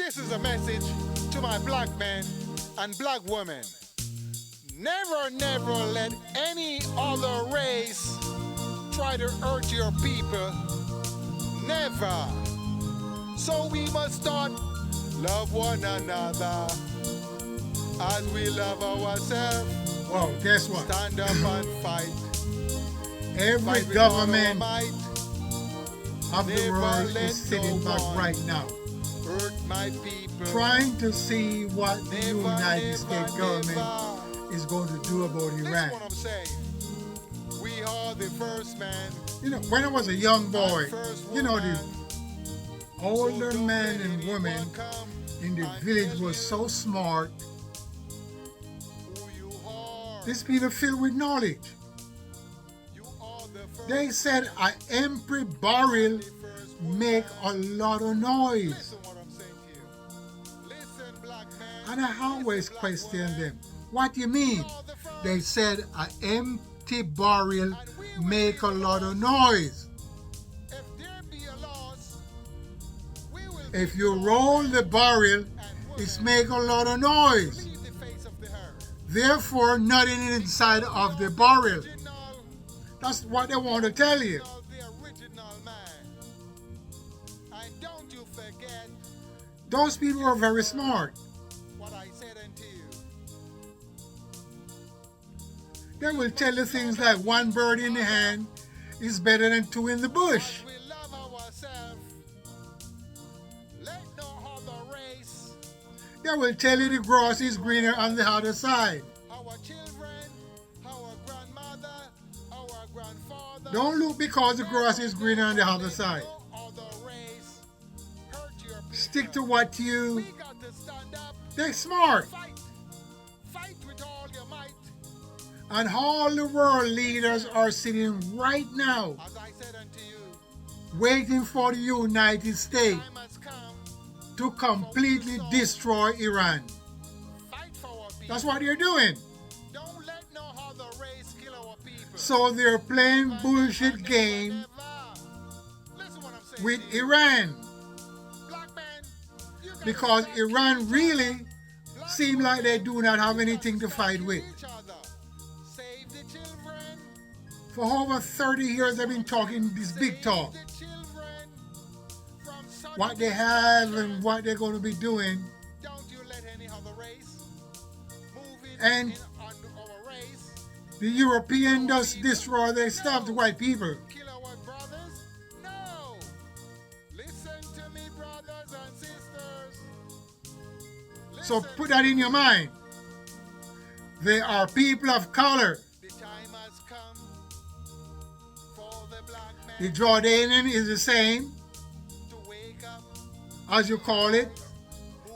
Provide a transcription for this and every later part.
This is a message to my black men and black women. Never, never let any other race try to hurt your people. Never. So we must start love one another as we love ourselves. Well, guess what? Stand up and fight. Every Fight with all our government might. of the Never world let is sitting no back one right now, hurt my people. trying to see what the Never, United never, States government never. is going to do about Listen Iran. what I'm saying. We are the first man. You know, when I was a young boy, First you know, woman. the older So don't men let and anyone women come in the and village tell was you so smart. who you are. These people filled with knowledge. You are the first. They said an empty barrel the first woman. make a lot of noise. Listen what I'm saying to you. Listen, black man. And I always Listen, black question woman. them. What do you mean? You are the first. They said an empty barrel And we will make be a the lot of lost. noise. If there be a loss, we will If be you the roll lost the barrel, and it's women make a lot of noise. leave the face of the earth. Therefore, nothing inside of the barrel. Original, That's what they want to tell you. the original man. And don't you forget Those people are very smart. what I said unto you. They will tell you things like one bird in the hand is better than two in the bush. We love ourselves. Let no other race, They will tell you the grass is greener on the other side. our children, our grandmother, our grandfather. Don't look because the grass is greener on the other side. No other race hurt your people. Stick to what you... We got to stand up, They're smart. fight. Fight with all your might. And all the world leaders are sitting right now As I said unto you, waiting for the United States time has come. to completely destroy Iran. Fight for our people. That's what they're doing. Don't let no other race kill our people. So they're playing Never, bullshit never, game never. Listen what I'm saying with to you. Iran Black man, you gotta because stop Iran killing really each other. seem Black like they women, do not have you anything to gotta fight stop with. killing each other. Save the children. For over 30 years they've been talking this big Save talk. the children from sudden What they have destruction. and what they're going to be doing. Don't you let any other race move in, And on our race. the European does destroy their stuff, the white people. Kill our brothers? No. Listen to me, brothers and sisters. So Listen put to that in me. your mind. They are people of color. The time has come for the black The man Jordanian is the same, to wake up. as you call it.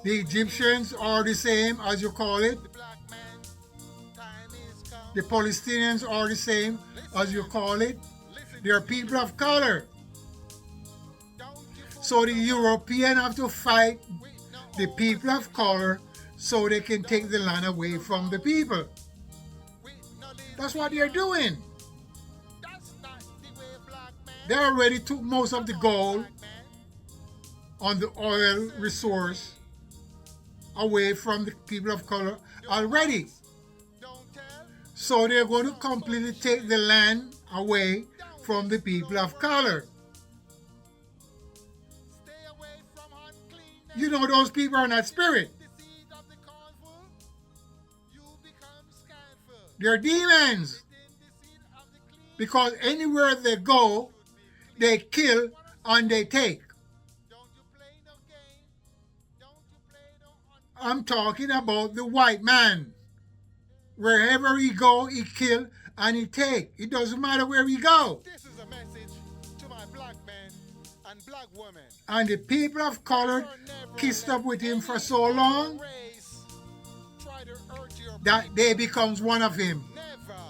The Egyptians are the same, as you call it. The black man, time is come. The Palestinians are the same, as you call it. Listen They are to me. people of color. Don't you fool So the yourself European have to fight with no the people of color so they can take the land away from the people. with no little- That's what they're doing. That's not the way, black man. They already took most of the gold Black man. on the oil resource away from the people of color already. Don't tell. So they're going to completely take the land away from the people of color. Stay away from uncleanness. You know those people are not spirit. The seed of the cornful, you become scanful. They're demons. Within the seed of the clean, Because anywhere they go, they kill and they take. don't you play no game. Don't you play no I'm talking about the white man. Wherever he go, he kill and he take. It doesn't matter where he go. This is a message to my black men and black women. And the people of color kissed up with him for so long Race, try to hurt your that they becomes one of him. never.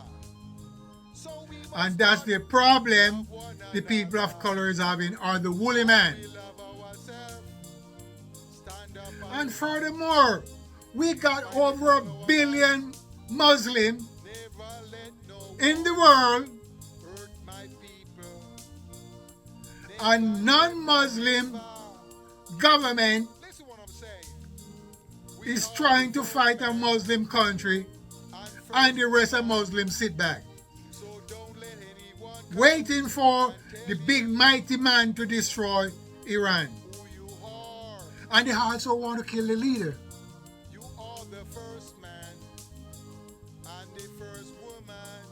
So we must And that's the not problem love one the people of another. color is having, or the woolly man. We love ourselves. Stand up And furthermore, we got over 1 billion Muslims never let no in the world, hurt my people. and non-Muslim government Listen what I'm saying. is trying to fight a Muslim country and the rest of Muslims sit back, waiting for the big mighty man to destroy Iran. And they also want to kill the leader. You are the first man and the first woman.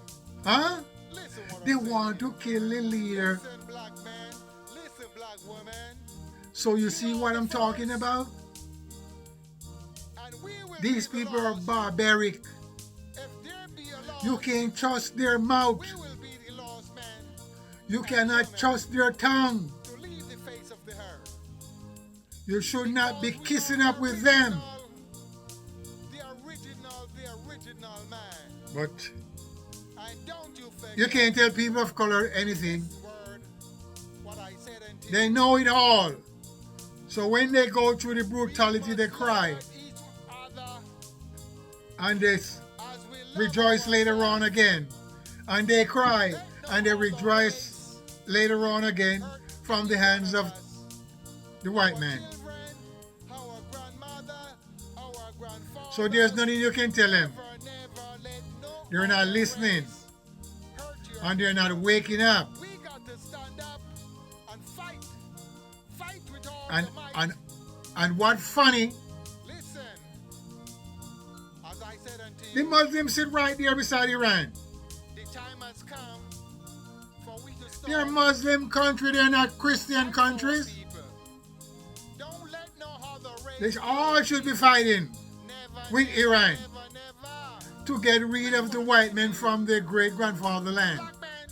Huh? Listen what They I'm want to kill the leader. Listen, black man. Listen, black woman. So you see what I'm talking about? And we will These be the people are lost. barbaric. If there be a lost, You can't trust their mouth. we will be the lost man You cannot trust their tongue. to leave the face of the earth. You should not be kissing up with them. The original man. But And don't you forget you can't tell people of color anything. word, what I said until They know it all. So when they go through the brutality, they cry. each other And they as we love rejoice later on again. And they cry and they rejoice later on again from the hands of the white man. children, our grandmother, our grandfather. So there's nothing you can tell them. Never let no They're not listening hurt you. and they're not waking up. We got to stand up and fight. Fight with all And the might. and what funny, Listen, as I said unto the you, Muslims sit right there beside Iran. the time has come for we to stop. They're Muslim country, they're not Christian countries. People. Don't let no other race They all should be fighting never, with never, Iran never. to get rid of the white men from their great grandfather land Black man,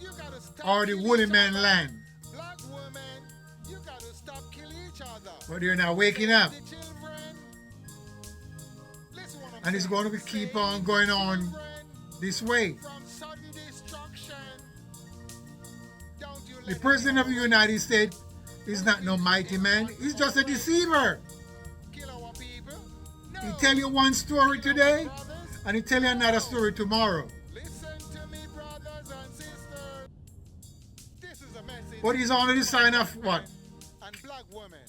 you gotta stop or the killing woolly each man other. land. Black woman, you gotta stop killing each other. But they're not waking up. The children, listen what I'm And it's saying. going to keep on going on Children, this way. from sudden destruction. Don't you The let President of the United States is not no mighty man. He's just a deceiver. kill our people. He No. tell you one story today Brothers, and he tell you another story tomorrow. listen to me, brothers and sisters. This is a message. But he's only the sign of what? And black women.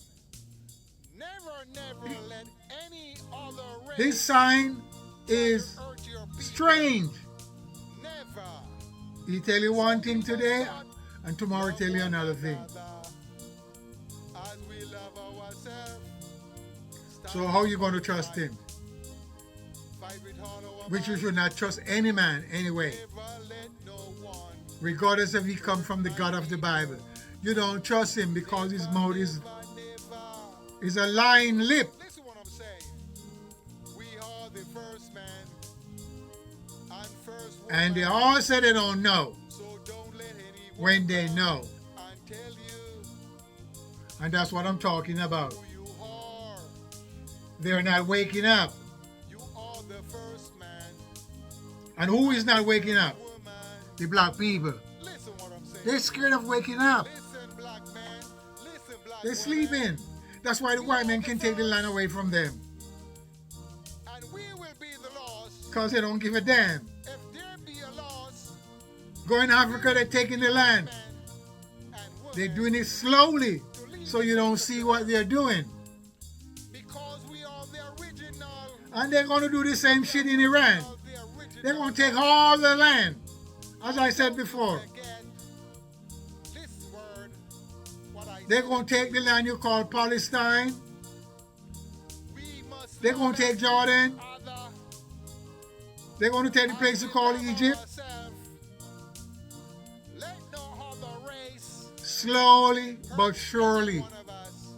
Never let any other race His sign is hurt your people. strange. Never. He tell you one thing today and tomorrow tell you another thing. As we love ourselves. So how you going to trust him? Fight with all our Which you might. should not trust any man anyway, Never let no one. regardless if he come from the God of the Bible. You don't trust him because his mouth Never. is a lying lip. Listen what I'm saying. We are the first man and first woman. And they all say they don't know So don't let anyone when they know. and tell you And that's what I'm talking about. who you are. They're not waking up. You are the first man, And who is not waking up? woman. The black people. Listen what I'm saying. They're scared of waking up. Listen, black man. Listen, black They're woman. sleeping. That's why the white men can take the land away from them. And we will be the lost. Because they don't give a damn. If there be a loss, Go in Africa, they're taking the land. man and woman. They're doing it slowly so you don't see what they're doing. Because we are the original. And they're going to do the same shit in Iran. The original. They're going to take all the land. As I said before, Forget this word, what I they're said. going to take the land you call Palestine. We must They're going to take Jordan. other They're going to take the place you call Egypt. Let no other race Slowly but surely. one of us.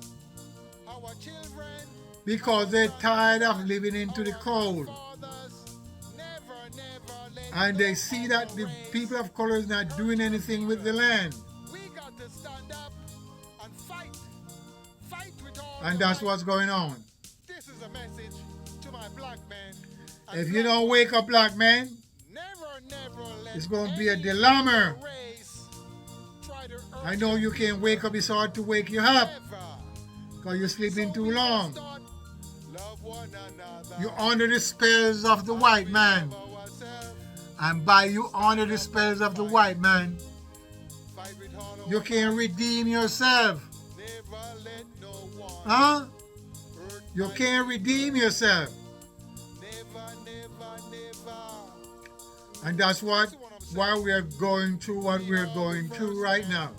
Our children, Because they're tired of living into the cold. fathers, never let And no they see that other the race. people of color is not doing anything with the land. We got to stand up and fight. Fight with all And the that's might. what's going on. This is a message to my black men. If you don't wake up, black man, Never let it's going to be a any dilemma. other race try to hurt I know you can't wake up. It's hard to wake you up Never. because you're sleeping So too we must long. start love one another. You're under the spells of the white man. Love ourselves. And by you under the spells of the white man, Fight with all you our can't redeem yourself. might. Never let no one Huh? hurt You can't redeem yourself. Never, never, never. And that's what See what I'm saying? why we are going through what we're going through right now.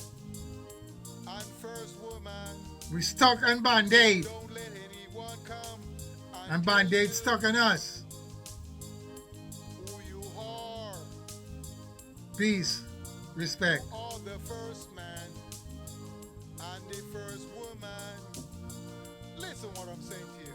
And first woman, We stuck on Band-Aid, don't let anyone come and Band-Aid stuck on us. who you are. Peace, respect. Or the first man and the first woman. Listen what I'm saying to you.